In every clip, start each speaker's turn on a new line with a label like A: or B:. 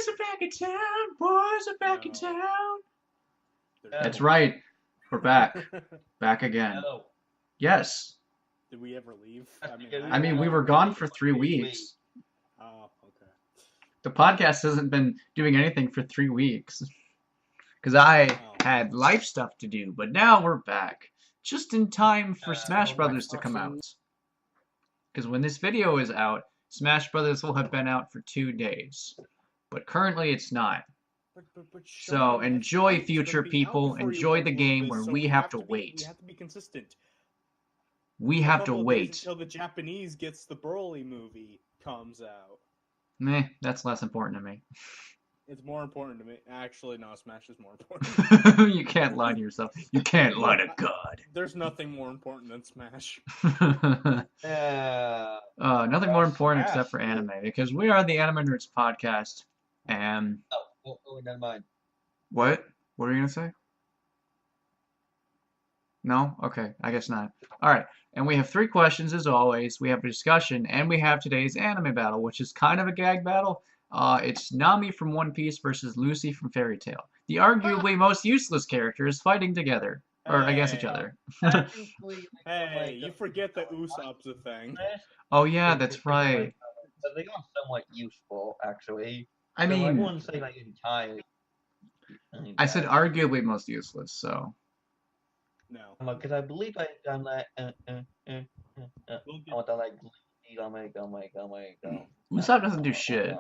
A: Boys are back in town. Boys are back in
B: No.
A: town. That's
B: No.
A: right. We're back. Back again.
C: No.
A: Yes.
B: Did we ever leave?
A: I mean, we were gone for 3 weeks.
B: Oh, okay.
A: The podcast hasn't been doing anything for 3 weeks. Because I had life stuff to do, but now we're back. Just in time for Smash Brothers to come out. Because when this video is out, Smash Brothers will have been out for 2 days. But currently it's not.
B: But
A: So enjoy, future people. Enjoy the game where we have to wait.
B: We have to be consistent.
A: We have to wait.
B: Until the Japanese gets the Broly movie comes out.
A: Meh, that's less important to me.
B: It's more important to me. Actually, no, Smash is more important.
A: You can't lie to yourself. You can't lie to God.
B: There's nothing more important than Smash.
A: Nothing more important except for anime, because we are the Anime Nerds podcast, and...
C: Oh, never mind.
A: What? What are you gonna say? No? Okay, I guess not. Alright, and we have 3 questions as always, we have a discussion, and we have today's anime battle, which is kind of a gag battle. It's Nami from One Piece versus Lucy from Fairy Tail. The arguably most useless characters fighting together. Or against each other.
B: Hey, you forget the Usopp's a thing.
A: Oh yeah, that's right.
C: But they are somewhat useful, actually.
A: I
C: So I
A: mean,
C: wouldn't say like entirely.
A: I said arguably most useless, so.
B: No.
C: Because I believe I've done that. Oh, the like. Oh my god.
A: Usopp doesn't do shit.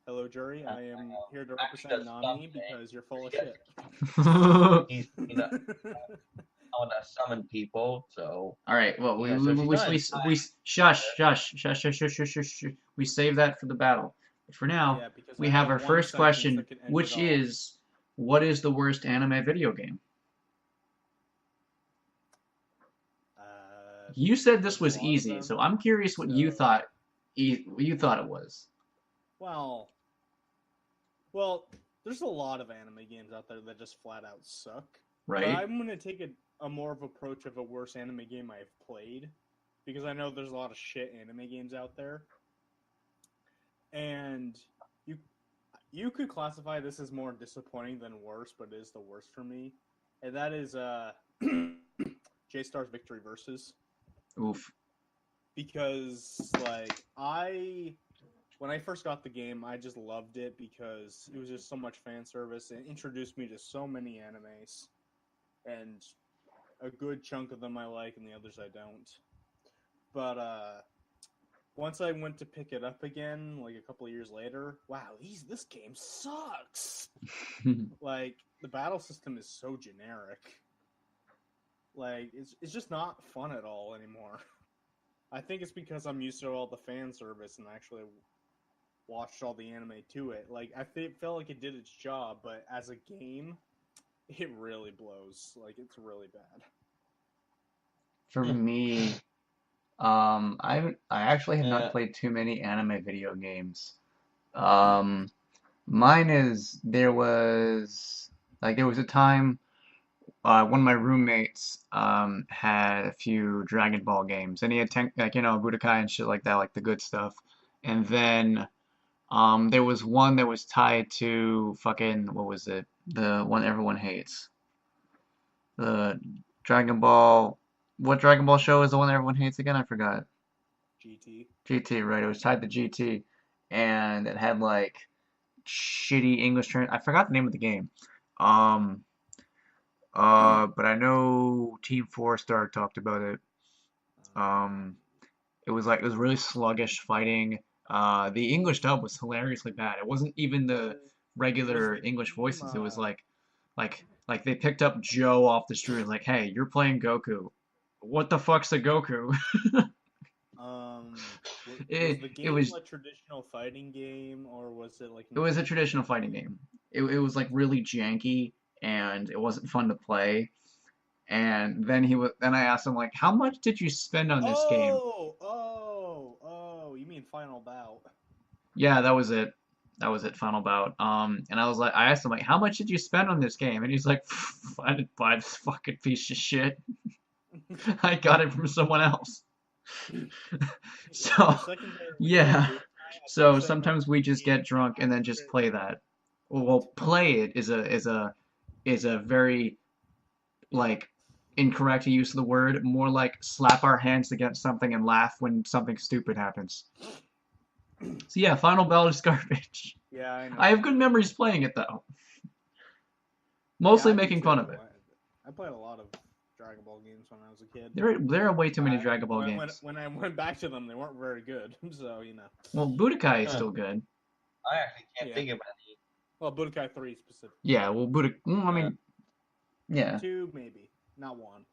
B: Hello, jury. I am here to represent Nami because you're full of shit.
C: He's I want to summon people, so.
A: All right. Well, we shush. We save that for the battle. But for now, we have our first question, which is, what is the worst anime video game? You said this was easy, so I'm curious what you thought. It was.
B: Well, there's a lot of anime games out there that just flat out suck.
A: Right.
B: But I'm gonna take a more of approach of a worse anime game I've played, because I know there's a lot of shit anime games out there, and you could classify this as more disappointing than worse, but it is the worst for me, and that is J-Star's Victory Versus.
A: Oof.
B: Because when I first got the game, I just loved it because it was just so much fan service and introduced me to so many animes, and a good chunk of them I like and the others I don't. But once I went to pick it up again, like a couple of years later, wow, this game sucks. Like, the battle system is so generic. Like, it's just not fun at all anymore. I think it's because I'm used to all the fan service and actually watched all the anime to it. Like, I felt like it did its job, but as a game, it really blows. Like, it's really bad.
A: For me, I actually have not played too many anime video games. Mine is, there was a time, one of my roommates had a few Dragon Ball games, and he had Budokai and shit like that, like the good stuff. And then there was one that was tied to fucking, what was it? The one everyone hates. The Dragon Ball. What Dragon Ball show is the one everyone hates again? I forgot.
B: GT.
A: GT, right? It was tied to GT, and it had like shitty English turn. I forgot the name of the game. But I know Team 4-Star talked about it. It was really sluggish fighting. The English dub was hilariously bad. It wasn't even the regular English voices. It was like they picked up Joe off the street and like, hey, you're playing Goku. What the fuck's a Goku?
B: Was the game a traditional fighting game, or was it like?
A: It was a traditional fighting game. It was like really janky, and it wasn't fun to play. And then I asked him like, how much did you spend on this game?
B: Oh, you mean Final Bout?
A: Yeah, that was it. That was it, Final Bout. And I asked him like, how much did you spend on this game? And he's like, I didn't buy this fucking piece of shit. I got it from someone else. So, yeah. So
B: Except for
A: sometimes we just get drunk and then just play that. Well, play it is a very like incorrect use of the word. More like slap our hands against something and laugh when something stupid happens. So yeah, Final Battle is garbage.
B: yeah, I know.
A: I have good memories playing it though.
B: Yeah,
A: Mostly
B: I do
A: making fun of
B: too.
A: it.
B: I played a lot of Dragon Ball games when I was a kid.
A: There are way too many
C: Uh,
A: Dragon Ball
B: When,
A: games.
B: when I went back to them, they weren't very good. So
A: Well, Budokai is
C: huh,
A: still good.
C: I actually can't
B: yeah.
C: think of any.
B: Well, Budokai 3 specifically.
A: Yeah, well, I
C: Uh,
A: mean, yeah.
B: 2 maybe, not 1.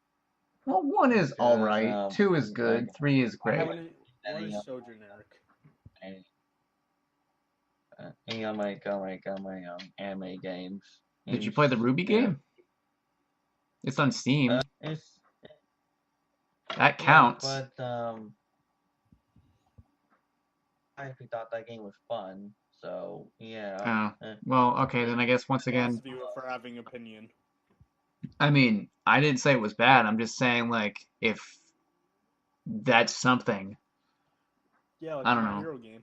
A: Well, one is all
C: because
A: right. Two is
C: like
A: good. Three is
C: I
A: great.
C: haven't
B: One is,
C: played
B: one
C: any
B: is
C: of
B: so generic.
C: any of my anime games.
A: Did you
C: Games,
A: play the Ruby
C: yeah.
A: game? It's on Steam.
C: It's
A: That
C: yes,
A: counts.
C: but I actually thought that game was fun. So yeah.
A: Oh, well, okay, then I guess once
B: Lots
A: again,
B: of you for having opinion.
A: I mean, I didn't say it was bad. I'm just saying, like, if that's something,
B: Yeah, like
A: I
B: the
A: don't
B: My
A: know.
B: Hero game.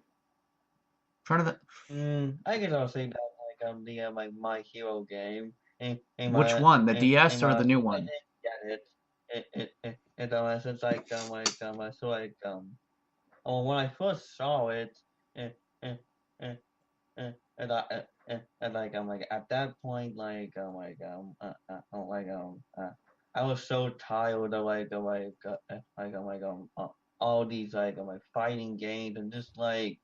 A: Trying to,
C: I guess I'll say that the My Hero game.
A: which one? The DS or the new
C: I
A: one?
C: didn't get it. Since so when I first saw it, eh, eh, eh, and like at that point I was so tired of all these fighting games and just I'm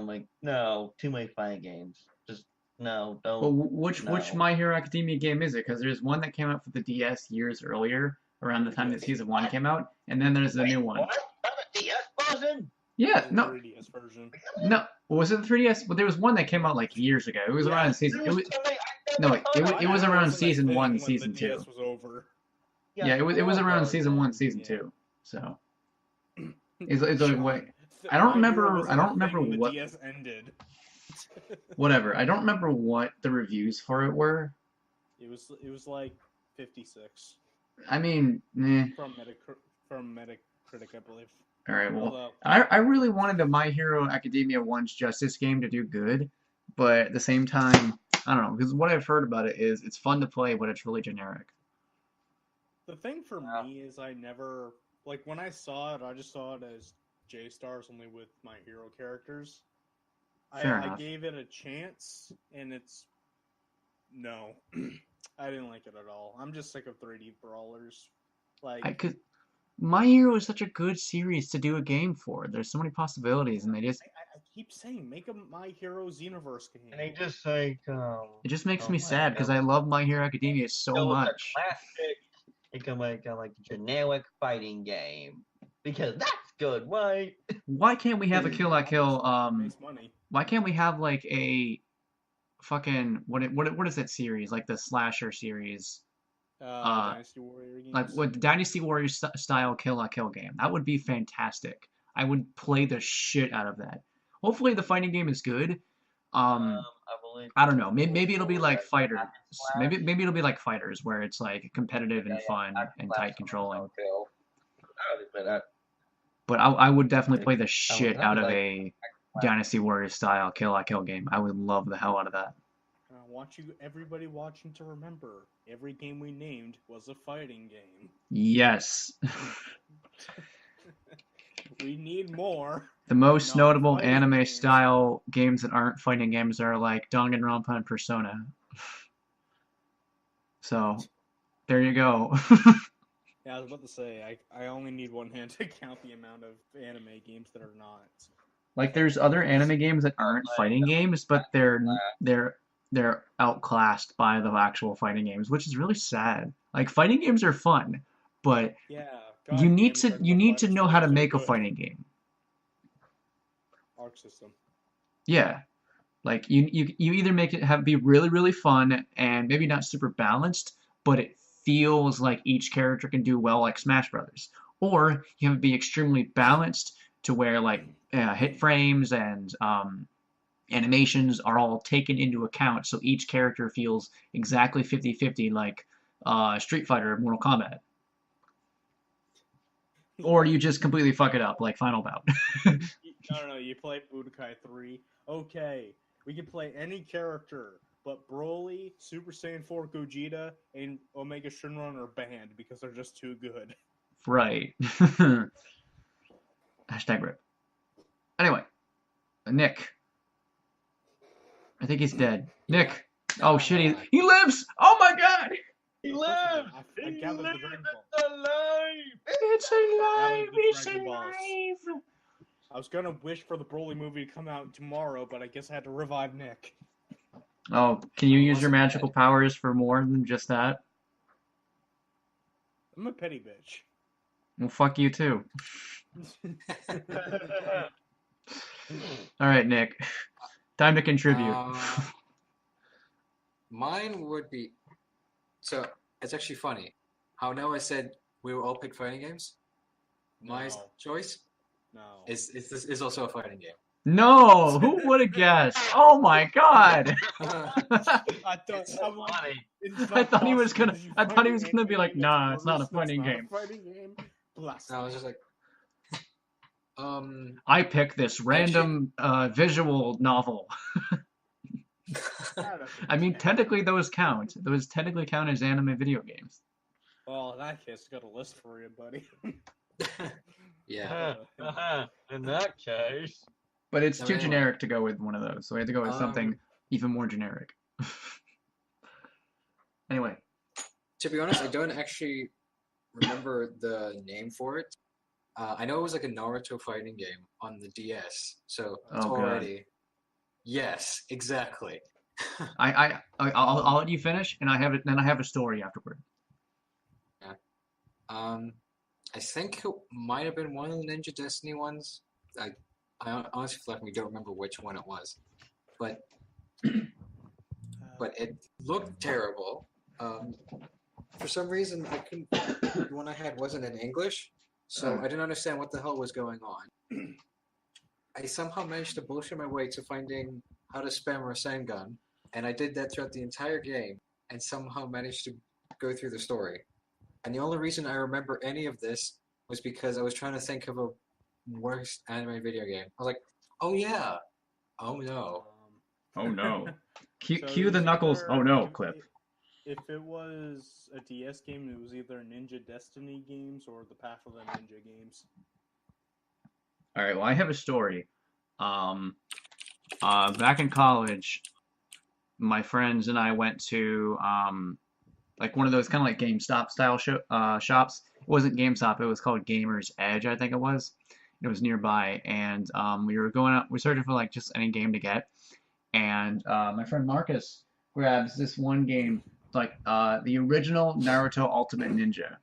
C: like no too many fighting games just no
A: Well,
C: don't
A: which
C: no
A: My Hero Academia game is it? Because there's one that came out for the DS years earlier, around the time that
B: 3DS.
A: Season 1 came out, and then there's the
C: wait
A: new one.
C: what not the DS version
A: Yeah,
B: There's a
A: no,
B: 3DS version.
A: no. Was it the 3DS? Well, there was one that came out like years ago. It was
B: Yeah.
A: around season. It was
C: I
A: no,
C: never
A: it,
C: heard
A: it,
C: of
A: was-
B: I
A: it was
B: know,
A: around
B: was like a
A: season one,
B: thing when the
A: season two.
B: DS was over.
A: Yeah, it was around season one, season
B: Yeah.
A: two. So it's like
B: Sean,
A: wait, I don't
B: My Hero
A: remember. I
B: wasn't
A: don't
B: a
A: remember
B: thing when the
A: what.
B: DS ended.
A: Whatever. I don't remember what the reviews for it were.
B: It was like 56
A: I mean,
B: from Metacritic, I believe.
A: all right. Well,
B: Although,
A: I really wanted the My Hero Academia One's Justice game to do good, but at the same time, I don't know because what I've heard about it is it's fun to play, but it's really generic.
B: the thing for me is I never like when I saw it, I just saw it as J Stars only with My Hero characters.
A: Fair
B: I
A: enough.
B: gave it a chance, and it's no, I didn't like it at all. I'm just sick of 3D brawlers. Like,
A: I could. My Hero is such a good series to do a game for. There's so many possibilities, and they just
B: I keep saying, make a My Hero Xenoverse game.
C: and they just
A: it just makes
C: oh
A: me
C: my
A: sad because
C: god
A: I love My Hero Academia so
C: go with a
A: much.
C: classic generic fighting game because that's good, right?
A: Why can't we have a Kill La Kill?
B: Makes money.
A: Why can't we have like a fucking what is that series? Like the slasher series?
B: Dynasty Warrior
A: Like
B: games.
A: what Dynasty Warriors style Kill La Kill game? That would be fantastic. I would play the shit out of that. Hopefully the fighting game is good.
C: I believe
A: I don't know. Maybe it'll be like
C: like
A: Fighters.
C: Slash.
A: Maybe it'll be like Fighters, where it's like competitive and fun and tight controlling.
C: I would play that.
A: But I would definitely play the
C: I
A: shit
C: would
A: out of
C: like
A: a Dynasty Warriors style Kill La Kill game. I would love the hell out of that.
B: I want everybody watching, to remember every game we named was a fighting game.
A: Yes.
B: We need more.
A: The most
B: Not
A: notable
B: fighting
A: anime
B: games.
A: style games that aren't fighting games are like Danganronpa and Persona. So, there you go.
B: Yeah, I was about to say, I only need one hand to count the amount of anime games that are not.
A: Like there's other anime games that aren't fighting games, but they're outclassed by the actual fighting games, which is really sad. Like fighting games are fun, but
B: Yeah,
A: you
B: God
A: need
B: damn,
A: to
B: Dragon
A: you
B: Ball
A: need to
B: FighterZ
A: know how to
B: is so
A: make a
B: good.
A: fighting game.
B: Arc system.
A: Yeah. Like you either make it be really really fun and maybe not super balanced, but it feels like each character can do well like Smash Brothers, or you have it be extremely balanced to where like hit frames and animations are all taken into account, so each character feels exactly 50-50 like Street Fighter or Mortal Kombat. Or you just completely fuck it up like Final Bout.
B: No. You play Budokai 3. Okay, we can play any character, but Broly, Super Saiyan 4 Gogeta, and Omega Shenron are banned because they're just too good.
A: Right. Hashtag rip. Anyway, Nick. I think he's dead.
D: Yeah.
A: Nick. Oh shit,
D: Uh,
A: he lives! Oh my god!
C: He
B: Of course I
C: lives!
B: did. I
C: He
B: gathered the
C: lives!
B: Dragon Ball.
C: It's alive!
A: It's alive! It's
B: Dragon Balls.
A: alive!
B: I was gonna wish for the Broly movie to come out tomorrow, but I guess I had to revive Nick.
A: Oh, can you use your
D: Wasn't
A: magical
D: dead.
A: powers for more than just that?
B: I'm a petty bitch.
A: Well, fuck you too. Alright, Nick. Time to contribute.
D: Mine would be. So it's actually funny how now I said we will all pick fighting games. My
B: No.
D: choice
B: No.
D: is also a fighting game.
A: No! Who would have guessed? Oh my god!
B: I thought
C: funny.
A: I thought he was gonna be like, nah, it's not a fighting game.
B: Blast.
D: I was just like,
A: I picked this random visual novel. I mean, technically those count. Those technically count as anime video games.
B: Well, in that case, I got a list for you, buddy.
D: yeah.
C: In that case.
A: But it's
D: No,
A: too
D: anyway.
A: generic to go with one of those, so I had to go with something
D: Um,
A: even more generic. Anyway,
D: To be honest, I don't actually remember the name for it. I know it was like a Naruto fighting game on the DS, so it's
A: Oh, God.
D: already. Yes, exactly.
A: I'll let you finish, and I have it. Then I have a story afterward.
D: I think it might have been one of the Ninja Destiny ones. I honestly feel like we don't remember which one it was, but it looked terrible. For some reason, I couldn't. The one I had wasn't in English, so I didn't understand what the hell was going on. I somehow managed to bullshit my way to finding how to spam Rasengan, and I did that throughout the entire game, and somehow managed to go through the story. And the only reason I remember any of this was because I was trying to think of a worst anime video game. I was like, oh yeah, oh no.
A: Oh no! Cue
B: So
A: cue
B: it
A: the
B: was
A: Knuckles.
B: either-
A: Oh no!
B: if-
A: Clip.
B: If it was a DS game, it was either Ninja Destiny games or the Path of the Ninja games.
A: All right. Well, I have a story. Back in college, my friends and I went to like one of those kind of like GameStop style shops. It wasn't GameStop. It was called Gamer's Edge, I think it was. It was nearby, and we were going up. We're searching for like just any game to get, and my friend Marcus grabs this one game, like the original Naruto Ultimate Ninja,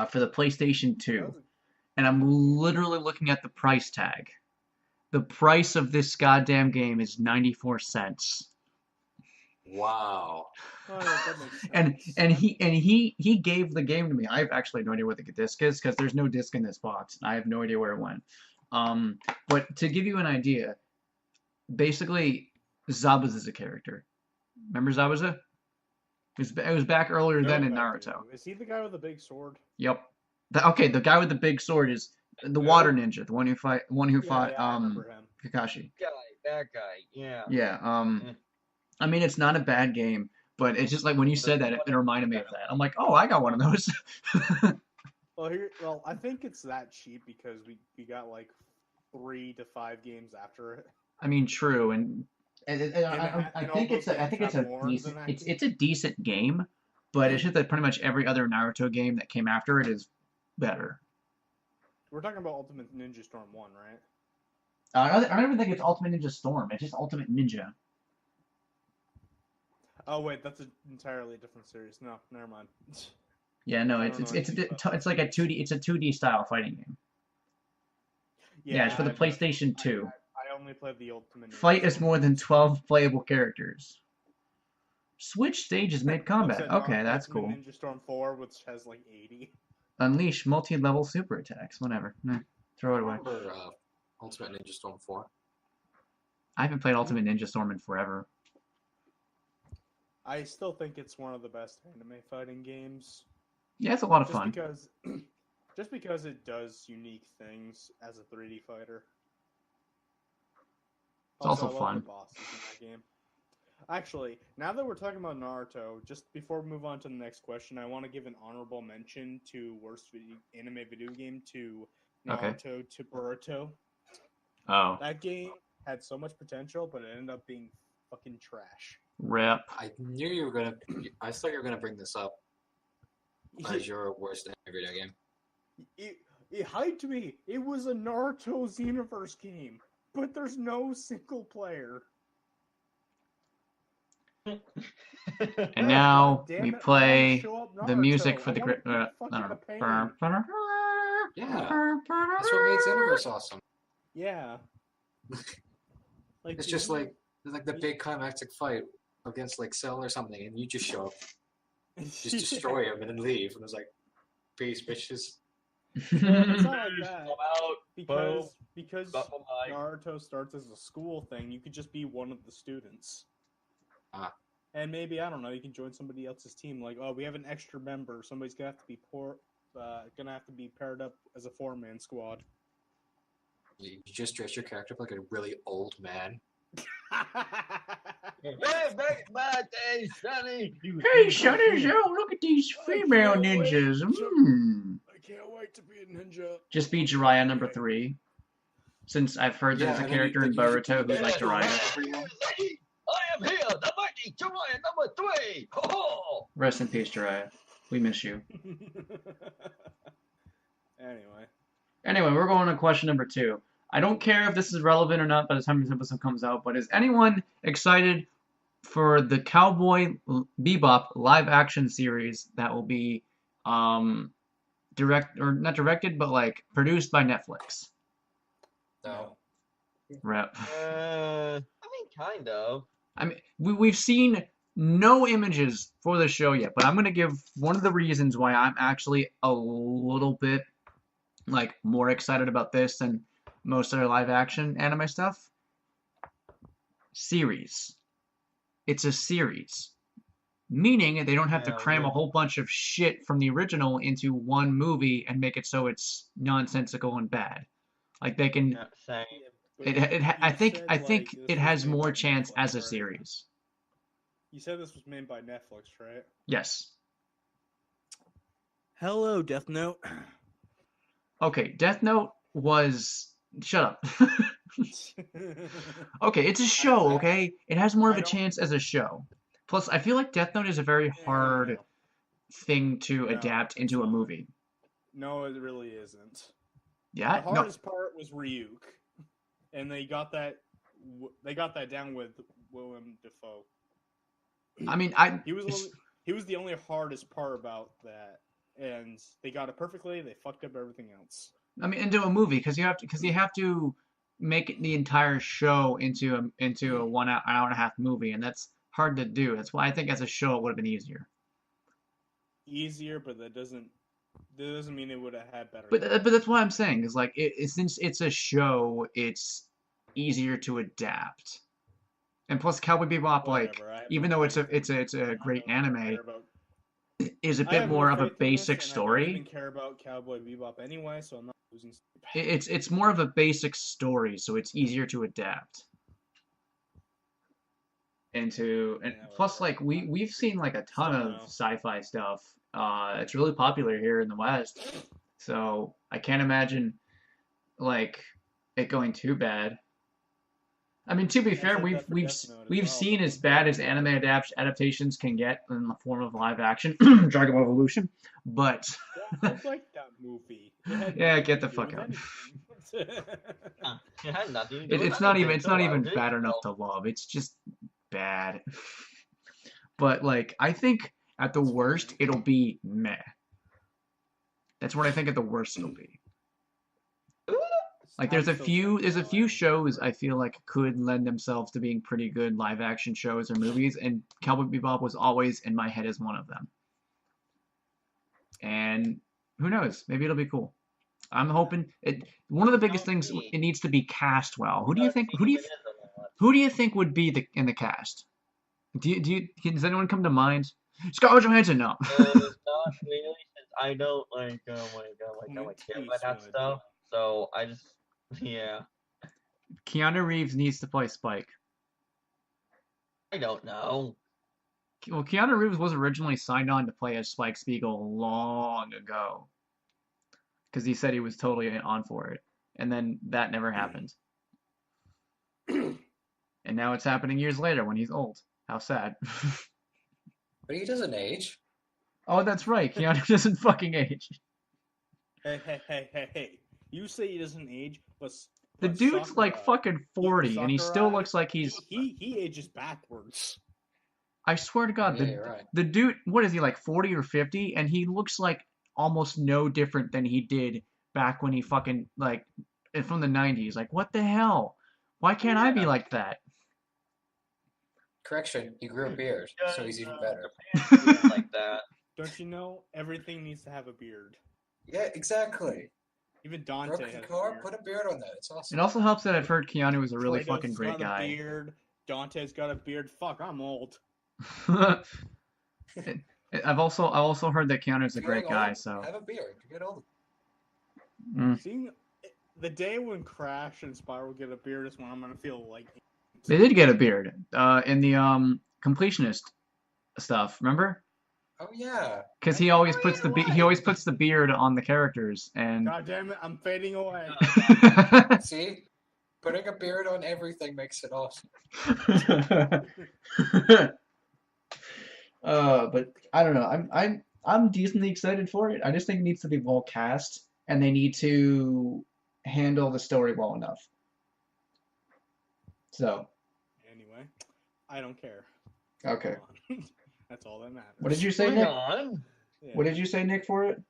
A: for the PlayStation 2, and I'm literally looking at the price tag. The price of this goddamn game is 94 cents.
D: Wow.
B: Oh, that makes sense.
A: And he gave the game to me. I have actually no idea what the disc is because there's no disc in this box. I have no idea where it went. But to give you an idea, basically Zabuza is a character. Remember Zabuza? It was back earlier than in Naruto.
B: Is he the guy with the big sword?
A: Yep. Okay, the guy with the big sword is the Water Ninja, the one who fought
B: I remember him.
A: Kakashi.
C: That guy, yeah.
A: Yeah. I mean, it's not a bad game, but it's just like when you said that, it reminded me of that. I'm like, oh, I got one of those.
B: Well, I think it's that cheap because we got like 3 to 5 games after it.
A: I mean, true, and I think it's a decent it's a decent game, but it's just that pretty much every other Naruto game that came after it is better.
B: We're talking about Ultimate Ninja Storm 1, right?
A: I don't even think it's Ultimate Ninja Storm. It's just Ultimate Ninja.
B: Oh wait, that's an entirely different series. No, never mind.
A: Yeah, no,
B: I
A: it's
B: don't know anything about
A: it's like a 2D. It's a 2D style fighting game. Yeah, it's for the PlayStation 2.
B: I only played the Ultimate Ninja
A: Fight is
B: Storm.
A: more than 12 playable characters. Switch stages mid combat.
B: Except
A: Okay, that's
B: Ultimate
A: cool.
B: Ninja Storm 4, which has like 80.
A: Unleash multi-level super attacks. Whatever. Throw it away.
D: Remember Ultimate Ninja Storm 4?
A: I haven't played Ultimate Ninja Storm in forever.
B: I still think it's one of the best anime fighting games.
A: Yeah, it's a lot of fun.
B: Just because it does unique things as a 3D fighter.
A: It's
B: Also,
A: also
B: I love the
A: fun.
B: bosses in that game. Actually, now that we're talking about Naruto, just before we move on to the next question, I want to give an honorable mention to worst anime video game to
A: Okay.
B: Naruto to Boruto.
A: Oh,
B: That game had so much potential, but it ended up being fucking trash.
A: rip.
D: I knew you were gonna. I thought you were gonna bring this up as your worst video game.
B: It hyped me. It was a Naruto Xenoverse game, but there's no single player.
A: And now
B: God damn
A: we
B: it, I wanna
A: play
B: show up
A: the
B: Naruto.
A: music for
B: I
A: the
B: wanna
A: great.
B: beat the fuck out of pain.
D: Yeah, that's what made Xenoverse awesome.
B: Yeah. Like
D: It's just like the big climactic fight against like Cell or something, and you just show up, just destroy him, and then leave. And it was like, peace, bitches.
B: Well, it's not like that.
C: Come out.
B: Because
C: Got my mic.
B: Naruto starts as a school thing, you could just be one of the students.
D: Ah.
B: And maybe, I don't know, you can join somebody else's team. Like, oh, we have an extra member. Somebody's gonna have to be paired up as a 4-man squad.
D: You just dress your character up like a really old man.
C: Hey, back my day, Sonny.
A: Hey, Sonny Joe, look at these female
B: can't wait
A: ninjas.
B: to- I can't wait to be a ninja.
A: Just be Jiraiya number 3. Since I've heard there's a
D: and then
A: character in
D: you just
A: Boruto
D: do
A: who's like
D: that
A: Jiraiya.
D: for everyone.
C: I am here, the mighty Jiraiya number 3. Ho-ho!
A: Rest in peace, Jiraiya. We miss you. Anyway, we're going to question number 2. I don't care if this is relevant or not by the time this episode comes out, but is anyone excited for the Cowboy Bebop live-action series that will be not directed, but like produced by Netflix?
D: No.
A: Rep.
C: I mean, kind of.
A: I mean, we've seen no images for the show yet, but I'm gonna give one of the reasons why I'm actually a little bit like more excited about this than most other live action anime stuff. Series. It's a series. Meaning they don't have to cram a whole bunch of shit from the original into one movie and make it so it's nonsensical and bad. Like they can I think it has more chance as a series.
B: You said this was made by Netflix, right?
A: Yes.
B: Hello, Death Note.
A: Okay, Death Note was... Shut up. Okay, it's a show, okay? It has more of a chance as a show. Plus, I feel like Death Note is a very hard thing to adapt into a movie.
B: No, it really isn't.
A: Yeah?
B: The hardest part was Ryuk. And they got that down with Willem Dafoe.
A: I mean,
B: he was the only hardest part about that. And they got it perfectly, they fucked up everything else.
A: I mean, into a movie, because you have to make the entire show into a 1 hour and a half movie, and that's hard to do. That's why I think as a show it would have been easier.
B: Easier, but that doesn't mean it would have had better.
A: But that's what I'm saying is like since it's a show, it's easier to adapt. And plus, Cowboy Bebop, like even though it's a great anime, is a bit more of a basic story.
B: I don't even care about Cowboy Bebop anyway, so I'm not losing.
A: It's more of a basic story, so it's easier to adapt. And plus, like we've seen like a ton of sci-fi stuff. It's really popular here in the West, so I can't imagine like it going too bad. I mean, to be fair, we've seen as bad as anime adaptations can get in the form of live action, Dragon Ball Evolution, but
B: I like that movie.
A: Yeah, get the fuck out. It's not even bad enough to love. It's just bad. But like, I think at the worst it'll be meh. That's what I think at the worst it'll be. Like there's a few shows I feel like could lend themselves to being pretty good live action shows or movies, and Cowboy Bebop was always in my head as one of them. And who knows? Maybe it'll be cool. I'm hoping it. One of the biggest things, it needs to be cast well. Who do you think would be in the cast? Does anyone come to mind? Scarlett Johansson, no.
C: Not really, since I don't care about that stuff. So I just
A: Keanu Reeves needs to play Spike.
C: I don't know.
A: Well, Keanu Reeves was originally signed on to play as Spike Spiegel long ago. Because he said he was totally on for it. And then that never happened. And now it's happening years later when he's old. How sad.
D: But he doesn't age.
A: Oh, that's right. Keanu doesn't fucking age.
B: Hey. You say he doesn't age, but
A: The dude's like fucking 40 and he still
B: Sakurai,
A: looks like he's...
B: He ages backwards.
A: I swear to God,
D: Yeah, you're right.
A: the dude, what is he, like 40 or 50? And he looks like almost no different than he did back when he fucking, like, from the 90s. Like, what the hell? Why can't I be like that?
D: Correction, he grew a beard, so he's even better.
C: Like that.
B: Don't you know everything needs to have a beard?
D: Yeah, exactly.
B: Even Dante
D: Broken
B: has
D: car,
B: a beard.
D: put a beard on that. It's awesome.
A: It also helps that I've heard Keanu is a really
B: Plato's
A: fucking great
B: got a
A: guy.
B: beard. Dante's got a beard. Fuck, I'm old.
A: I've also heard that Keanu's a
D: If you're
A: great
D: getting
A: guy,
D: old,
A: so...
D: have a beard. You get old.
B: Seeing the day when Crash and Spiral get a beard is when I'm gonna feel like
A: They did get a beard in the completionist stuff, remember?
D: Oh yeah.
A: Because he always puts the beard on the characters, and
B: God damn it, I'm fading away.
D: See, putting a beard on everything makes it awesome.
A: But I don't know. I'm decently excited for it. I just think it needs to be well cast, and they need to handle the story well enough. So.
B: Anyway, I don't care.
A: Okay.
B: That's all that matters.
A: What did you say,
C: Hang
A: Nick?
C: on.
B: Yeah.
A: What did you say, Nick, for it?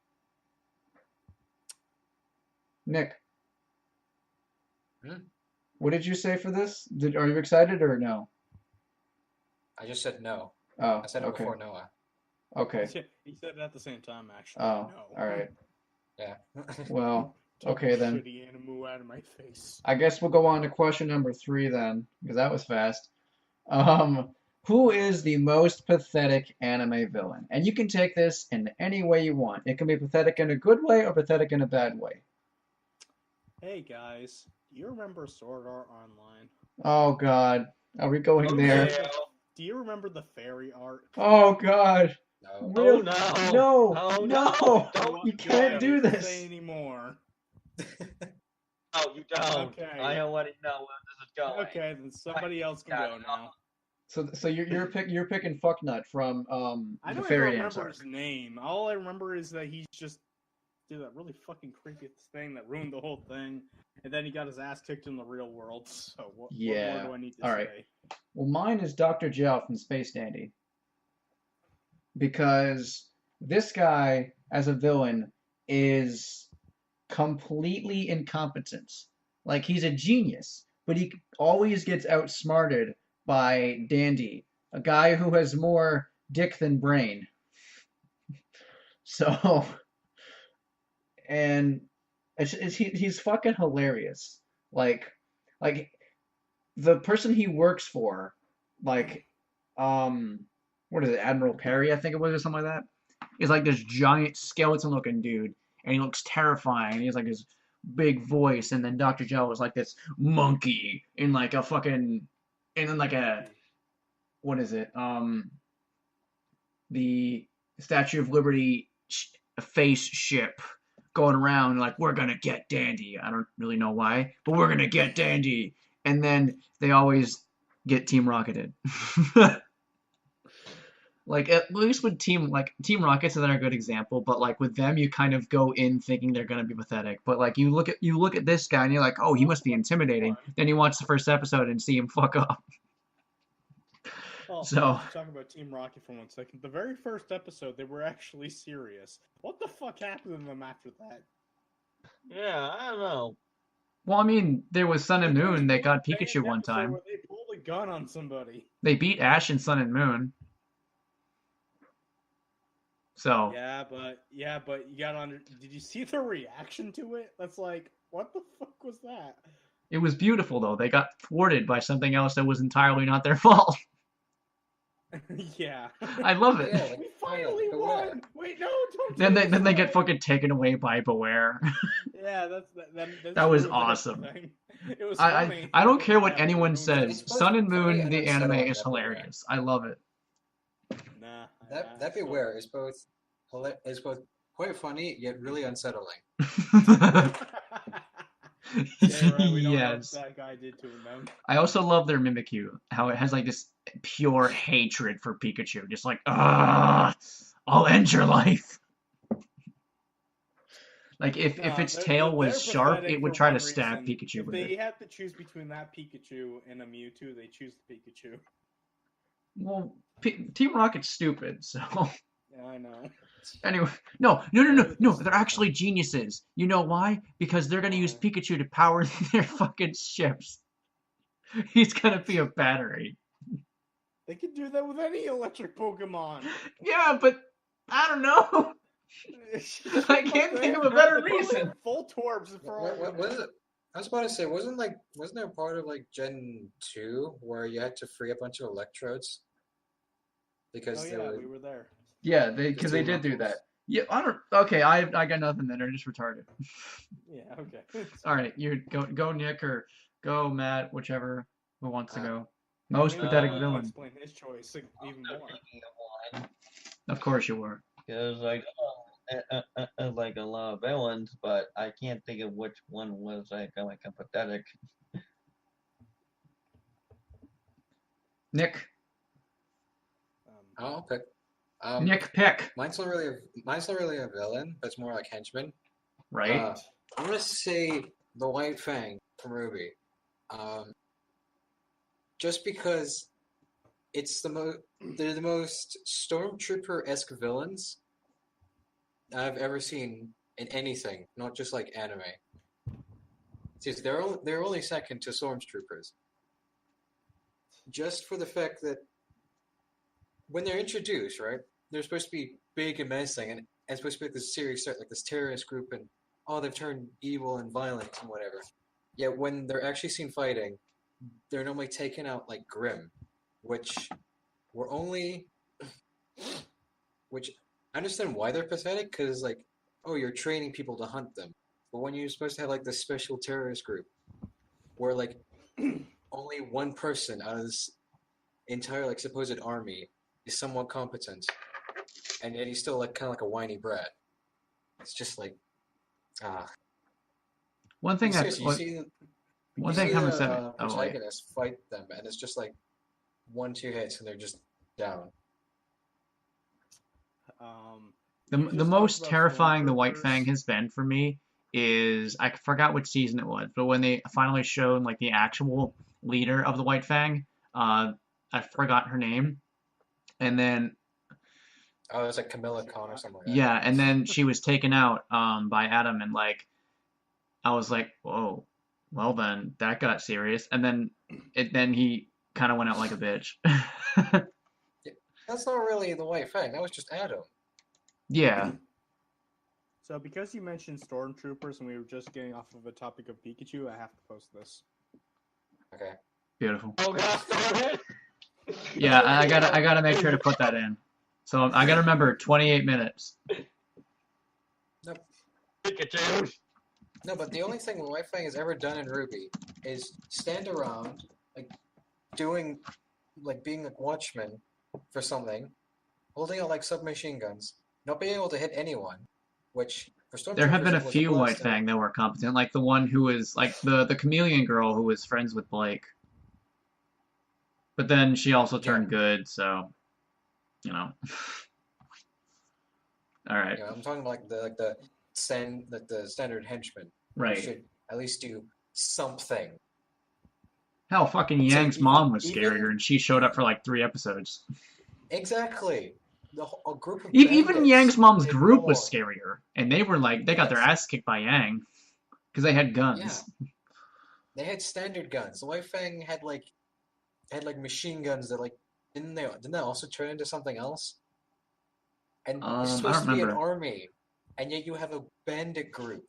A: Nick. What did you say for this? Are you excited or no?
D: I just said no.
A: Oh,
D: I said it
A: okay.
D: before Noah.
A: Okay.
B: He said it at the same time, actually.
A: Oh,
B: No.
A: all right.
D: Yeah.
A: Well,
B: Took
A: okay
B: the
A: then.
B: shitty animal out of my face.
A: I guess we'll go on to question number 3 then, because that was fast. Who is the most pathetic anime villain? And you can take this in any way you want. It can be pathetic in a good way or pathetic in a bad way.
B: Hey guys, do you remember Sword Art Online?
A: Oh God, are we going there?
C: Yeah.
B: Do you remember the fairy art?
A: Oh God,
D: No.
A: really?
C: no.
A: No,
C: Oh,
A: no,
C: no. Don't
A: you
C: do
A: can't
C: it.
A: do
B: Say
A: this.
B: anymore.
C: No, you don't.
B: Okay.
C: I already know where this is going.
B: Okay, then somebody else can go now.
A: So you're picking Fucknut from
B: I
A: the
B: don't even
A: Fairy
B: remember
A: Dance arc.
B: his name. All I remember is that he just did that really fucking creepy thing that ruined the whole thing, and then he got his ass kicked in the real world. So what
A: Yeah.
B: more do I need to
A: All
B: say?
A: right. Well, mine is Dr. Gel from Space Dandy. Because this guy, as a villain, is completely incompetent. Like, he's a genius, but he always gets outsmarted by Dandy, a guy who has more dick than brain. So, and he's fucking hilarious. Like the person he works for, like, what is it, Admiral Perry, I think it was, or something like that, is like this giant skeleton-looking dude, and he looks terrifying. He has like this big voice, and then Dr. Gel is like this monkey in like a fucking, and then like a, what is it, the Statue of Liberty face ship going around like, we're gonna get Dandy. I don't really know why, but we're gonna get Dandy. And then they always get Team Rocketed. Like, at least with Team Rocket's another good example, but like with them, you kind of go in thinking they're gonna be pathetic. But like you look at this guy and you're like, oh, he must be intimidating. Then you watch the first episode and see him fuck up.
B: Well,
A: So-
B: let's talk about Team Rocket for 1 second. The very first episode, they were actually serious. What the fuck happened to them after that?
C: Yeah, I don't know.
A: Well, I mean, there was Sun and
B: There was
A: Moon. They
B: one
A: got
B: famous
A: Pikachu one
B: episode
A: time.
B: where they pulled a gun on somebody.
A: They beat Ash in Sun and Moon. So
B: Yeah, but you got on. Did you see their reaction to it? That's like, what the fuck was that?
A: it was beautiful, though. They got thwarted by something else that was entirely not their fault.
B: Yeah.
A: I love it.
D: Yeah,
B: We finally
D: yeah,
B: won. Wait, no, don't.
A: Then
B: take
A: they
B: us
A: get
B: away.
A: fucking taken away by Beware.
B: Yeah, that's
A: That was
B: ruins
A: awesome.
B: everything. It was
A: I,
B: funny.
A: I don't care what
B: Yeah,
A: anyone
B: Moon
A: says.
B: Knight.
D: It's
A: Sun
D: both
A: and
D: funny
A: Moon,
D: and
A: the anime,
D: unsettling
A: is
D: that way.
A: hilarious. I love it.
B: Nah,
D: That be aware is both quite funny yet really unsettling.
B: Yeah, right. We don't know what
A: Yes.
B: that guy did to him then.
A: I also love their Mimikyu, how it has like this pure hatred for Pikachu. Just like, ah, I'll end your life. Like if
B: No,
A: its tail
B: they're
A: was sharp,
B: pathetic
A: it would
B: for
A: try
B: one
A: to stab
B: reason.
A: Pikachu
B: If
A: with
B: they
A: it.
B: had to choose between that Pikachu and a Mewtwo, they choose the Pikachu.
A: Well, Team Rocket's stupid, so
B: Yeah, I know.
A: anyway,
B: They're
A: no,
B: just
A: they're
B: stupid.
A: actually geniuses. You know why? Because they're gonna use
B: Why?
A: Pikachu to power their fucking ships. He's gonna be a battery.
B: They could do that with any electric Pokemon.
A: Yeah, but I don't know. I can't think of a better reason.
B: Full Torbs for all
D: What
B: we
D: was
B: know.
D: it? I was about to say, wasn't there a part of like Gen 2 where you had to free a bunch of electrodes
B: Oh
D: because they
B: yeah,
D: were
B: we were there.
A: Yeah,
D: because
A: because they did do that.
B: Knuckles.
A: Yeah, I don't. Okay, I got nothing then. They're just retarded.
B: Yeah, okay.
A: All right, you go Nick or go Matt, whichever who wants to
D: Uh,
A: go.
B: Yeah,
A: Most
B: maybe
A: pathetic
B: Matt can
A: villain.
B: explain his choice even more.
C: Thinking of one.
A: Of course you were.
C: There's like a lot of villains, but I can't think of which one was like a pathetic.
A: Nick.
D: I'll pick.
A: Nick pick.
D: Mine's not really a villain, but it's more like henchman.
A: Right.
D: I'm gonna say the White Fang from Ruby, just because they're the most Stormtrooper-esque villains I've ever seen in anything, not just like anime. Seriously, they're only second to Stormtroopers, just for the fact that when they're introduced, right, they're supposed to be big and menacing, and it's supposed to be like this serious threat, like this terrorist group, and oh, they've turned evil and violent and whatever. Yet when they're actually seen fighting, they're normally taken out like Grimm, which were only, which I understand why they're pathetic, because like, oh, you're training people to hunt them, but when you're supposed to have like this special terrorist group, where like only one person out of this entire like supposed army is somewhat competent, and yet he's still like kind of like a whiny brat. It's just like,
A: One thing that
D: seriously,
A: one
D: you
A: thing
D: see
A: I'm
D: the
A: upset. Oh wait.
D: protagonists fight them, and it's just like 1-2 hits, and they're just down.
A: The
B: You just
A: most
B: talked about
A: terrifying the White Fang
B: Stormtroopers.
A: has been for me is I forgot which season it was, but when they finally showed like the actual leader of the White Fang, I forgot her name, and then
D: Oh, it's like Camilla Khan or something like that.
A: yeah, and then she was taken out by Adam, and like I was like, whoa, well then that got serious, and then he kind of went out like a bitch.
D: That's not really the White Fang. That was just Adam.
A: Yeah,
B: So because you mentioned Stormtroopers and we were just getting off of a topic of Pikachu, I have to post this.
D: Okay.
A: beautiful.
C: Oh god!
A: Yeah, I gotta make sure to put that in. So I gotta remember 28 minutes.
C: Pikachu!
D: No, but the only thing the White Fang has ever done in Ruby is stand around, like doing, like being like watchmen for something, holding out like submachine guns, not being able to hit anyone, which for
A: There have
D: Stormtroopers
A: been a
D: it was a
A: few White
D: blessing.
A: Fang that were competent, like the one who was like the chameleon girl who was friends with Blake. But then she also turned good, so you know. All right.
D: You know, I'm talking like the standard henchman. Who
A: Right.
D: should at least do something.
A: Hell, fucking
D: Say,
A: Yang's mom was scarier,
D: even
A: and she showed up for like 3 episodes.
D: exactly a group of
A: Even
D: bandits
A: Yang's mom's
D: did
A: group was
D: more.
A: scarier, and they were like they got their ass kicked by Yang because they had guns.
D: Yeah. They had standard guns. The White Fang had like machine guns that like didn't they also turn into something else? And it's
A: I
D: supposed
A: don't
D: to be an
A: remember.
D: army, and yet you have a bandit group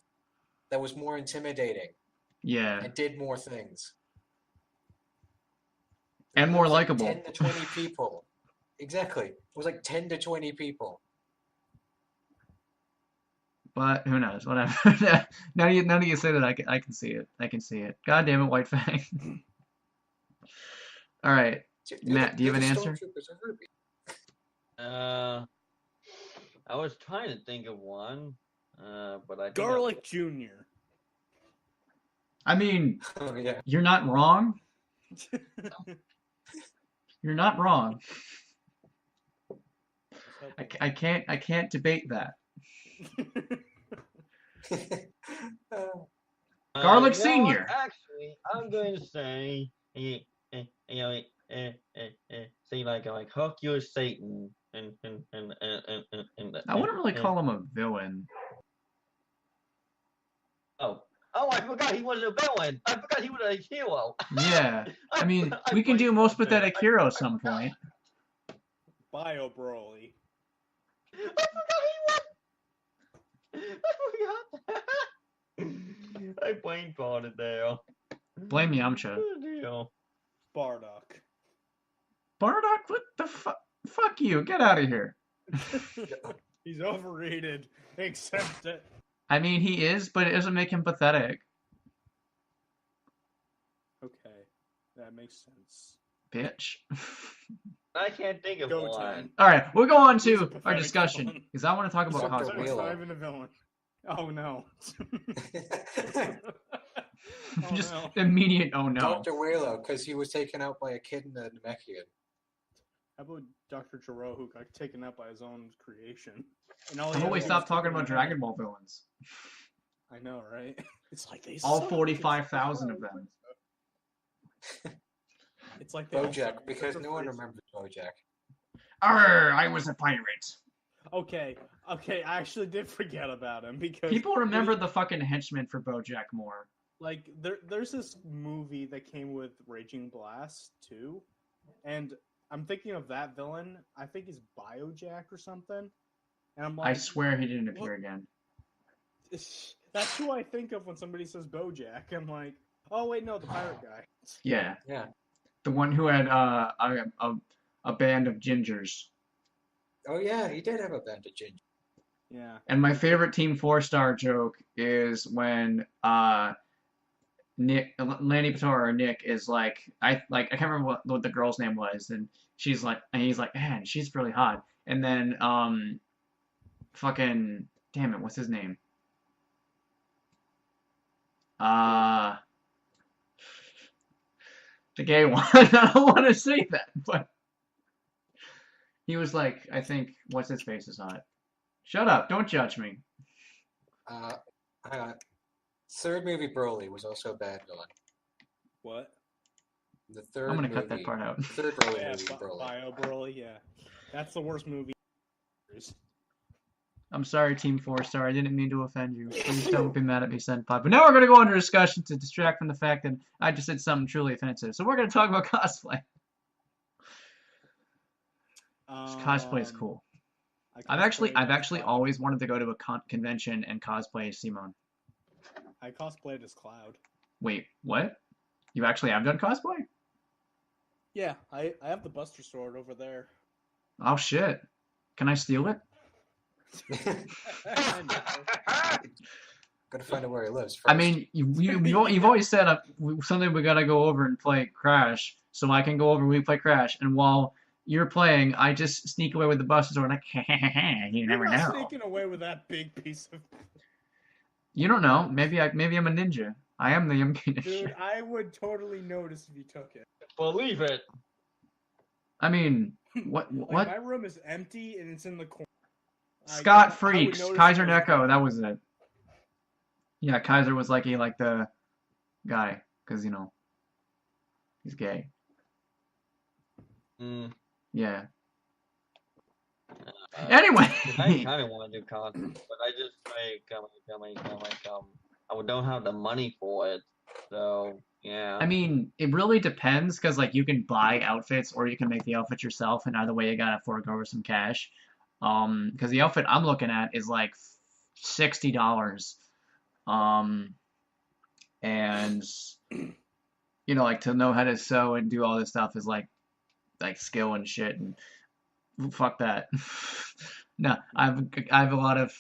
D: that was more intimidating
A: Yeah,
D: and did more things.
A: and
D: It
A: more
D: was like
A: likable.
D: 10 to 20 people. Exactly. It was like 10 to 20 people.
A: But who knows? Whatever. Now you say that, I can see it. I can see it. God damn it, White Fang. All right, Matt, do you have an answer?
D: Stormtroopers are Ruby.
C: I was trying to think of one, but I think
B: Garlic Jr.
A: I mean,
D: Oh yeah.
A: you're not wrong. You're not wrong. I can't debate that. Garlic
C: you know what?
A: Senior.
C: Actually, I'm going to say, say like Hook you Satan and
A: I wouldn't really call him a villain.
C: Oh, I forgot he was a villain. I forgot he was a hero.
A: Yeah, I mean, we can do most pathetic hero at some point.
B: Bio Broly.
C: I forgot that. I brain farted there.
A: Blame Yamcha.
B: Bardock.
A: Bardock, what the fuck? Fuck you, get out of here.
B: He's overrated. Accept it.
A: I mean, he is, but it doesn't make him pathetic.
B: Okay, that makes sense.
A: Bitch.
C: I can't think of
B: Go
C: one.
B: time.
A: All right, we'll go on
B: He's a
A: to our
B: pathetic
A: discussion
B: villain.
A: because I want to talk about
D: Dr.
A: cosplay.
B: He's
D: Wheeler.
B: not even a villain. Oh no. Oh,
A: Just
B: no.
A: immediate. Oh no.
D: Dr. Wheeler, because he was taken out by a kid in the Namekian.
B: How about Dr. Gero, who got taken out by his own creation? And all
A: How about we stop talking about Dragon Ball villains?
B: I know, right? It's like they
A: All
B: suck.
A: 45,000 of them.
B: It's like they all
D: Bojack,
B: suck
D: because
B: except
D: no
B: for
D: one
B: Frieza.
D: remembers Bojack.
A: Arr, I was a pirate.
B: Okay, I actually did forget about him because
A: People remember the fucking henchman for Bojack more.
B: like there's this movie that came with Raging Blast too, and I'm thinking of that villain. I think he's Biojack or something, and I'm like,
A: I swear he didn't appear
B: what?
A: again.
B: That's who I think of when somebody says Bojack. I'm like, oh wait, no, the pirate guy.
A: Yeah,
D: Yeah.
A: the one who had a band of gingers.
D: Oh yeah, he did have a band of ginger.
B: Yeah.
A: And my favorite Team 4-star joke is when Nick, Lanny Patora or Nick is like, I can't remember what the girl's name was, and she's like, and he's like, man, she's really hot. And then fucking damn it, what's his name? The gay one. I don't want to say that, but he was like, I think, what's his face is hot. Shut up, don't judge me.
D: Third movie Broly was also a bad villain.
B: What?
D: The third
A: I'm gonna
D: movie,
A: cut that part out.
D: The third
B: Oh,
D: Broly
B: yeah,
D: movie Broly.
B: Bio Broly. Yeah, that's the worst movie.
A: I'm sorry, Team 4-star. I didn't mean to offend you. Please don't be mad at me, Senpai. But now we're going to go into discussion to distract from the fact that I just said something truly offensive. So we're going to talk about cosplay. Cosplay is cool. I've actually always wanted to go to a convention and cosplay as Simone.
B: I cosplayed as Cloud.
A: Wait, what? You actually have done cosplay?
B: Yeah, I have the Buster Sword over there.
A: Oh shit! Can I steal it?
D: Gotta find out where he lives first.
A: I mean, you've always said something we gotta go over and play Crash, so I can go over and we play Crash, and while you're playing, I just sneak away with the Buster Sword, like, you never
B: You're not
A: know.
B: sneaking away with that big piece of.
A: You don't know. Maybe I'm a ninja. I am the TheMKninja.
B: Dude, I would totally notice if you took it.
C: Believe it.
A: I mean, what?
B: Like, my room is empty and it's in the corner.
A: Scott
B: I would
A: Freaks,
B: notice
A: Kaiser
B: if it was
A: Neko,
B: gone.
A: that was it. Yeah, Kaiser was like the guy, because he's gay. Yeah. Anyway.
C: I kind of want to do cosplay, but I just I don't have the money for it. So yeah.
A: I mean, it really depends, because like you can buy outfits or you can make the outfit yourself, and either way you gotta fork over some cash. Because the outfit I'm looking at is like $60. And like to know how to sew and do all this stuff is like skill and shit, and fuck that. No, I have a lot of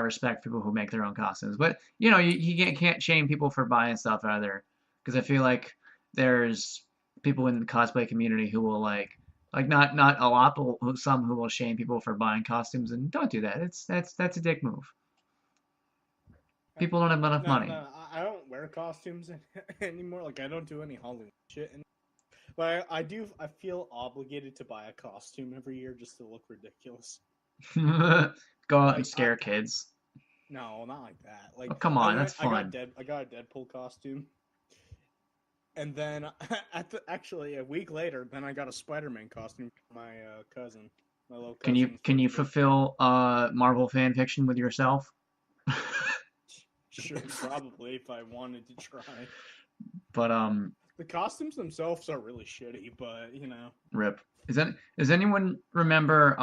A: respect people who make their own costumes. But you can't shame people for buying stuff either, because I feel like there's people in the cosplay community who will not a lot, but some who will shame people for buying costumes, and don't do that. That's a dick move. People don't have enough
B: No,
A: money.
B: no, I don't wear costumes anymore. Like I don't do any Halloween shit anymore. But I do. I feel obligated to buy a costume every year just to look ridiculous.
A: Go out and
B: Like
A: scare kids.
B: no, not like that.
A: Oh,
B: Like
A: come on, that's
B: I got
A: fun.
B: I got a Deadpool costume, and then actually a week later, then I got a Spider-Man costume for my cousin, my little
A: Can you
B: cousin.
A: can you fulfill Marvel fan fiction with yourself?
B: Sure, probably if I wanted to try.
A: But
B: The costumes themselves are really shitty, but
A: rip. Does anyone remember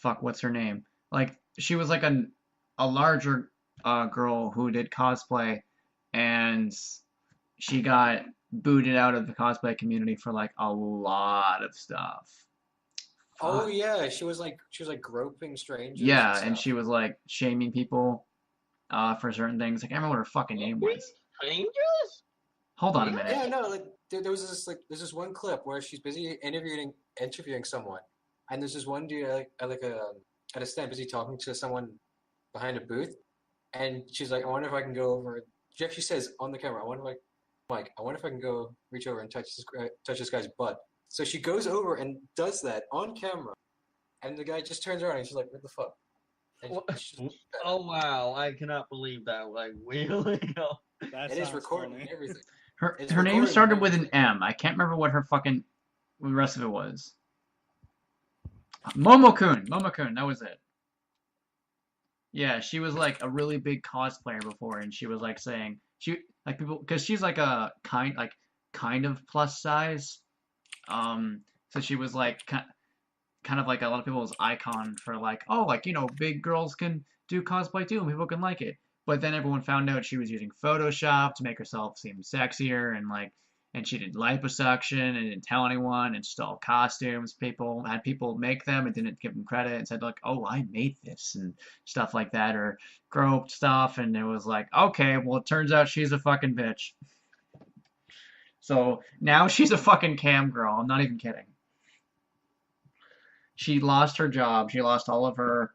A: fuck, what's her name? Like she was like a larger girl who did cosplay, and she got booted out of the cosplay community for like a lot of stuff.
D: Oh
A: Fuck.
D: yeah, she was like groping strangers and
A: Yeah, and
D: stuff.
A: she was like shaming people for certain things. Like I remember what her fucking name was.
C: Strangers?
A: Hold on a
C: Really?
A: minute.
D: Yeah, no, like there was there's this one clip where she's busy interviewing someone, and there's this one dude at a stand busy talking to someone behind a booth, and she's like, I wonder if I can go over. She actually says on the camera, I wonder if I can go reach over and touch this guy's butt. So she goes over and does that on camera, and the guy just turns around and she's like, what the fuck? And
C: Oh wow, I cannot believe that. Like really?
B: that
D: it is
B: sounds
D: recorded
B: funny.
D: and everything.
A: Her
D: It's
A: her name
D: recorded and
A: started with an
D: everything.
A: M. I can't remember what the rest of it was. Momokun, that was it. Yeah, she was like a really big cosplayer before, and she was like saying she like people because she's like a kind of plus size. So she was like kind of like a lot of people's icon for like, oh, like big girls can do cosplay too, and people can like it. But then everyone found out she was using Photoshop to make herself seem sexier, and she did liposuction and didn't tell anyone and stole costumes. People had people make them and didn't give them credit and said like, oh, I made this and stuff like that, or groped stuff, and it was like, okay, well, it turns out she's a fucking bitch. So now she's a fucking cam girl. I'm not even kidding. She lost her job. She lost all of her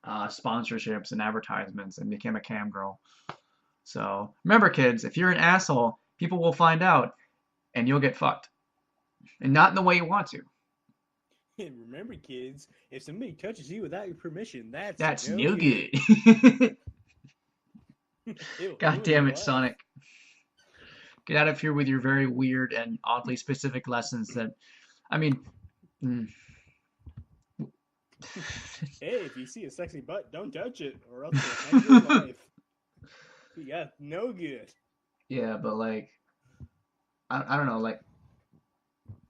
A: sponsorships and advertisements and became a cam girl. So remember, kids, if you're an asshole, people will find out and you'll get fucked. And not in the way you want to.
B: Remember, kids, if somebody touches you without your permission,
A: That's
B: no
A: no
B: good.
A: good.
B: It'll
A: God
B: ruin
A: damn
B: your
A: it,
B: life.
A: Sonic. Get out of here with your very weird and oddly specific lessons that, I mean,
B: Hey, if you see a sexy butt, don't touch it, or else it'll end your life. Yeah, no good.
A: yeah, but like, I don't know, like,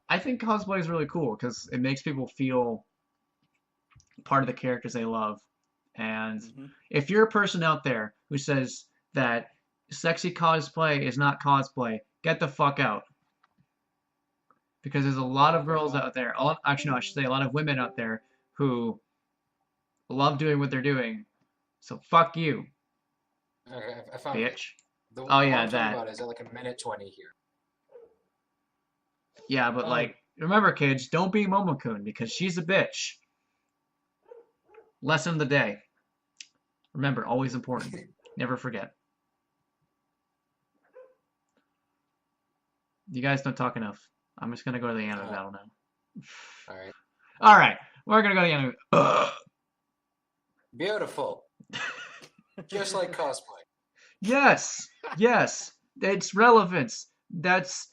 A: I think cosplay is really cool because it makes people feel part of the characters they love. And
B: Mm-hmm.
A: if you're a person out there who says that sexy cosplay is not cosplay, get the fuck out. Because there's a lot of girls out there, actually, no, I should say a lot of women out there who love doing what they're doing. So fuck you,
D: I found it.
A: bitch.
D: The
A: Oh
D: one
A: yeah,
D: I'm talking
A: that.
D: about is at like a minute 20 here.
A: Yeah, but
C: Oh,
A: like, remember, kids, don't be Momokun because she's a bitch. Lesson of the day. Remember, always important. Never forget. You guys don't talk enough. I'm just gonna go to the anime battle now.
D: All right.
A: All right, we're gonna go to the anime. Ugh.
D: Beautiful. Just like cosplay.
A: Yes, yes, it's relevance. That's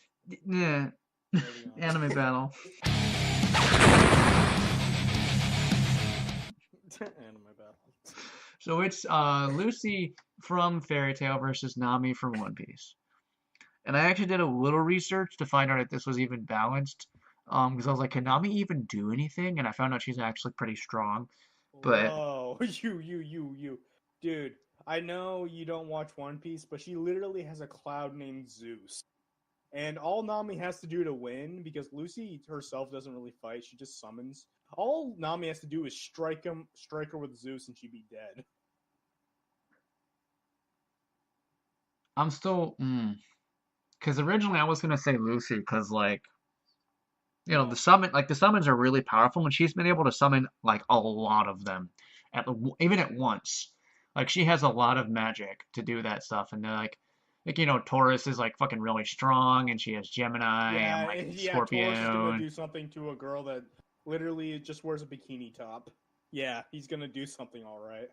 A: yeah.
B: Moving on.
A: Anime battle.
B: Anime battle.
A: So it's Lucy from Fairy Tail versus Nami from One Piece. And I actually did a little research to find out if this was even balanced. Because I was like, can Nami even do anything? And I found out she's actually pretty strong. But
B: Whoa, you. Dude, I know you don't watch One Piece, but she literally has a cloud named Zeus. And all Nami has to do to win, because Lucy herself doesn't really fight, she just summons. All Nami has to do is strike her with Zeus, and she'd be dead.
A: I'm still, because originally I was gonna say Lucy, because like, you know,
B: No.
A: the summons are really powerful, and she's been able to summon like a lot of them, even at once. Like she has a lot of magic to do that stuff, and they're like you know, Taurus is like fucking really strong, and she has Gemini and like
B: Yeah, Taurus is gonna
A: Scorpio.
B: do something to a girl that literally just wears a bikini top. Yeah, he's gonna do something alright.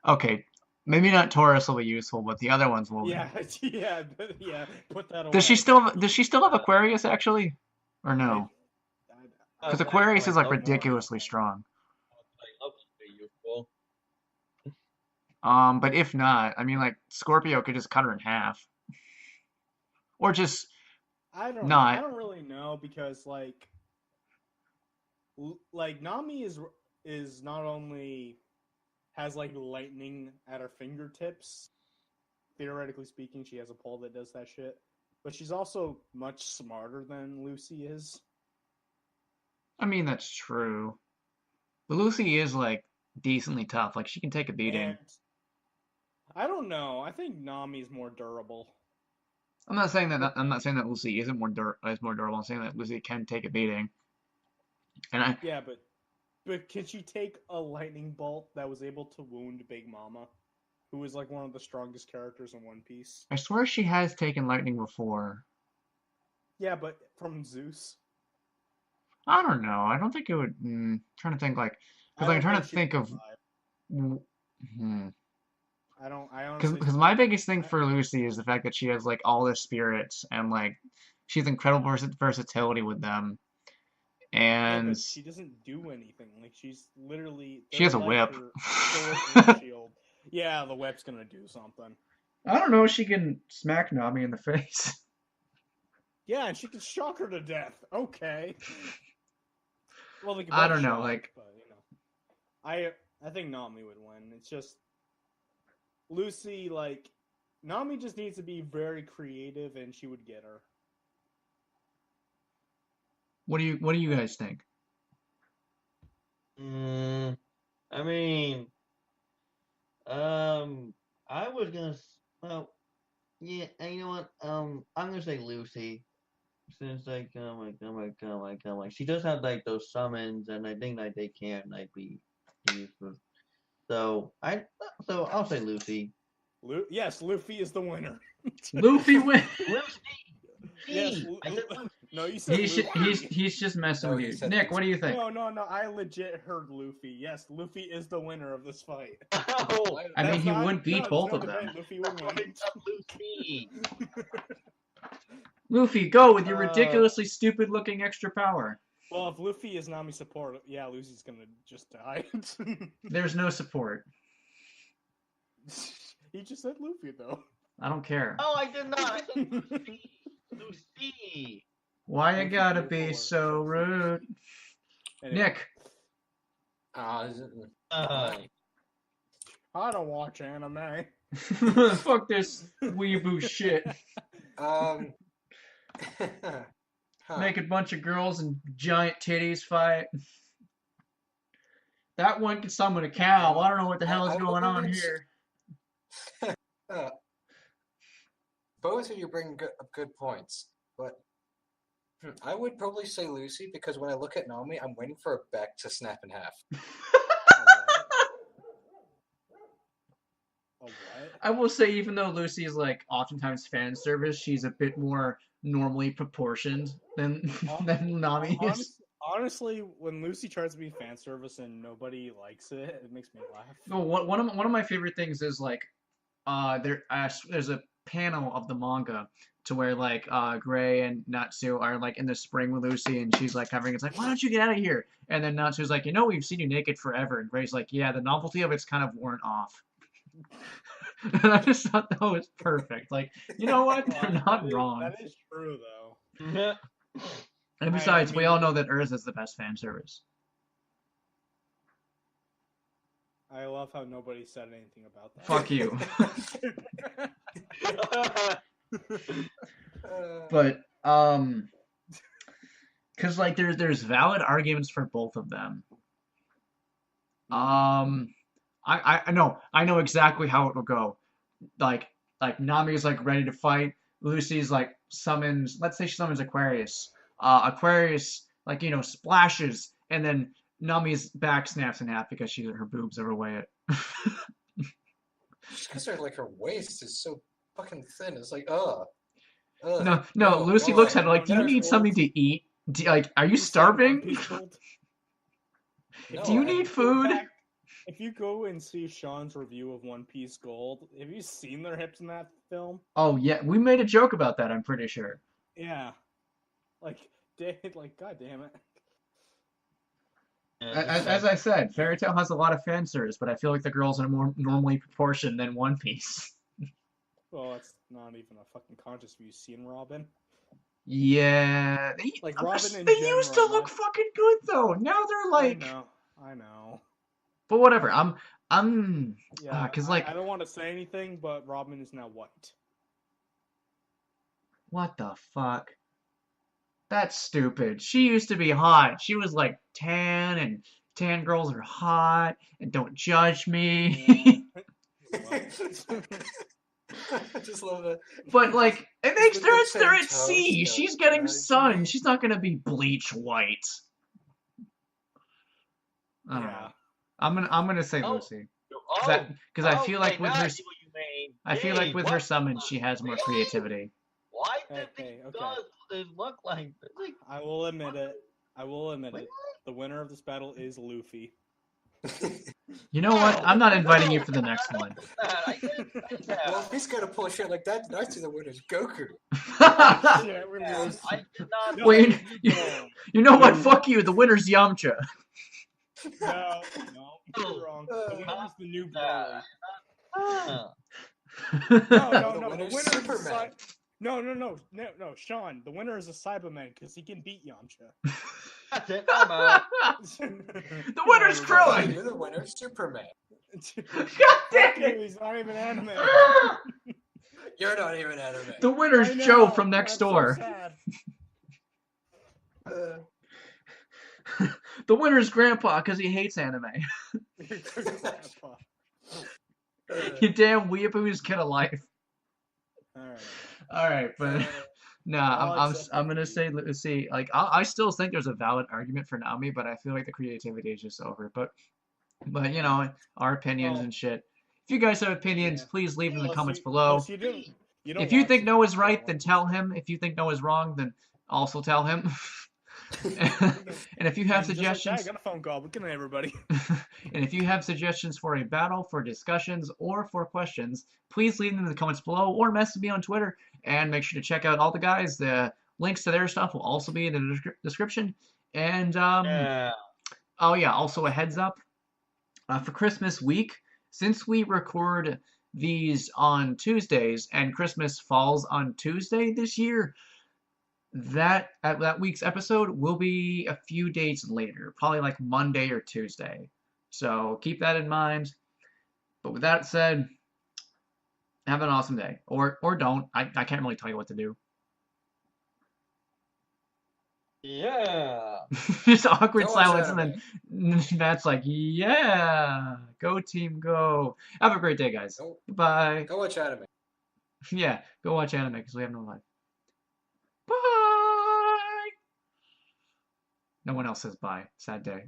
A: Okay, maybe not Taurus will be useful, but the other ones will be.
B: Yeah, yeah, put that away.
A: Does she still have Aquarius actually, or no? Because Aquarius is like ridiculously strong.
C: Pretty useful.
A: But if not, I mean, like Scorpio could just cut her in half, or just
B: I
A: not.
B: don't really know, because like Nami is not only has like lightning at her fingertips. Theoretically speaking, she has a pole that does that shit. But she's also much smarter than Lucy is.
A: I mean, that's true. But Lucy is like decently tough. Like she can take a beating.
B: And I don't know. I think Nami's more durable.
A: I'm not saying that Lucy isn't is more durable. I'm saying that Lucy can take a beating. And
B: Yeah, but can she take a lightning bolt that was able to wound Big Mama, who is like one of the strongest characters in One Piece?
A: I swear she has taken lightning before.
B: Yeah, but from Zeus.
A: I don't know. I don't think it would. Trying to think like, because I'm trying to think of. Hmm.
B: I honestly.
A: Because my biggest thing for Lucy is the fact that she has like all the spirits and like she has incredible versatility with them,
B: Yeah,
A: and
B: but she doesn't do anything. Like she's literally.
A: she has a
B: like
A: whip.
B: her sword and shield. Yeah, the whip's gonna do something.
A: I don't know if she can smack Nami in the face.
B: Yeah, and she can shock her to death. Okay. Well, they can
A: I
B: both
A: don't know,
B: shock,
A: like
B: but you know, I think Nami would win. It's just Lucy. Like Nami just needs to be very creative, and she would get her.
A: what do you guys think?
C: I mean, I was gonna. Well, yeah, and you know what? I'm gonna say Lucy, since like, she does have like those summons, and I think like they can like be useful. So I'll say Lucy.
B: Yes, Luffy is the winner.
A: Luffy wins.
B: Yes,
C: I said Lucy.
B: no, you said Luffy.
A: He's just messing
D: No,
A: with
D: he
A: you.
D: said
A: Nick,
D: Lucy.
A: what do you think?
B: No, I legit heard Luffy. Yes, Luffy is the winner of this fight.
C: Oh,
A: I mean,
B: That's
A: he
B: not-
A: would beat
B: no,
A: both
B: there's
A: of
B: no
A: them.
B: debate. Luffy would win.
C: Lucy.
A: Luffy, go with your ridiculously stupid-looking extra power.
B: Well, if Luffy is Nami's support, yeah, Lucy's gonna just die.
A: There's no support.
B: He just said Luffy, though.
A: I don't care.
C: Oh, I did not. I said Lucy. Lucy.
A: Why you
B: Luffy
A: gotta
B: is
A: be
B: the
A: so rude?
B: Anyway,
A: Nick,
B: I don't watch anime.
A: fuck this weeaboo shit.
D: huh.
A: Make a bunch of girls and giant titties fight. That one can summon a cow. I don't know what the hell is going on here.
D: Both of you bring good points, but I would probably say Lucy because when I look at Nami, I'm waiting for her back to snap in half.
B: Oh, what?
A: I will say, even though Lucy is like oftentimes fan service, she's a bit more normally proportioned than Nami is.
B: Honestly, when Lucy tries to be fan service and nobody likes it, it makes me laugh.
A: No, one of my favorite things is like, there's a panel of the manga to where like Gray and Natsu are like in the spring with Lucy, and she's like covering. It's like, why don't you get out of here? And then Natsu's like, we've seen you naked forever. And Gray's like, yeah, the novelty of it's kind of worn off. And I just thought that was perfect. Like, you know what? They're not wrong.
B: That is true, though.
A: And besides, we all know that Earth is the best fan service.
B: I love how nobody said anything about that.
A: Fuck you. But because like there's valid arguments for both of them. I know exactly how it will go. Like Nami's like ready to fight. Lucy's like summons. Let's say she summons Aquarius. Aquarius like splashes, and then Nami's back snaps in half because her boobs overweigh it.
D: Just because her waist is so fucking thin. It's like,
A: No. Lucy looks at it like, do you need something to eat? Are you starving?
D: No,
A: Do you need food?
B: If you go and see Sean's review of One Piece Gold, have you seen their hips in that film?
A: Oh yeah, we made a joke about that. I'm pretty sure.
B: Yeah, like god damn it.
A: As I said, Fairy Tail has a lot of fan service, but I feel like the girls are more normally proportioned than One Piece.
B: Well, that's not even a fucking conscious view. Seen Robin?
A: Yeah,
B: Robin and
A: they
B: Jen
A: used to look fucking good though. Now they're like.
B: I know.
A: But whatever. I'm.
B: Yeah,
A: cause like.
B: I don't want to say anything, but Robin is now white.
A: What the fuck? That's stupid. She used to be hot. She was like tan, and tan girls are hot, and don't judge me.
B: Yeah.
D: I just love it.
A: But like, it makes they're at
D: toast,
A: sea. She's getting sun. She's not gonna be bleach white. I don't know. I'm gonna say Lucy. Because I feel like with her, I feel like with her summons, she has more creativity.
C: Why did they look like this? Like,
B: I will admit it. The winner of this battle is Luffy.
A: You know what? I'm not inviting you for the next one.
D: Well, if he's gonna pull shit like that, I see the winner's Goku.
B: Yeah,
C: I did not.
A: Wait, you know what? Fuck you. The winner's Yamcha.
B: No, you're wrong. The winner is the new Broly. No. The winner is
D: Superman.
B: No, Sean. The winner is a Cyberman because he can beat Yamcha.
C: That's it. I'm out.
A: The winner's Krillin.
D: You're the winner, Superman.
A: God damn it!
B: He's not even anime.
D: You're not even anime.
A: The winner's Joe from next door.
B: So
A: The winner's Grandpa because he hates anime. You damn weeaboo's kid of life. All right, but I'm gonna say Lucy. Like I still think there's a valid argument for Nami, but I feel like the creativity is just over. But our opinions and shit. If you guys have opinions, please leave them in the comments below. If you think Noah's right, then tell him. If you think Noah's wrong, then also tell him. And if you have suggestions,
B: I got a phone call. Good night, everybody.
A: And if you have suggestions for a battle, for discussions, or for questions, please leave them in the comments below or message me on Twitter. And make sure to check out all the guys. The links to their stuff will also be in the description. And oh yeah, also a heads up for Christmas week, since we record these on Tuesdays and Christmas falls on Tuesday this year. That week's episode will be a few days later, probably like Monday or Tuesday. So keep that in mind. But with that said, have an awesome day. Or don't. I can't really tell you what to do.
C: Yeah.
A: Just awkward silence, and then Matt's like, yeah, go team, go. Have a great day, guys. Bye.
D: Go watch anime.
A: Yeah, go watch anime because we have no life. Bye. No one else says bye. Sad day.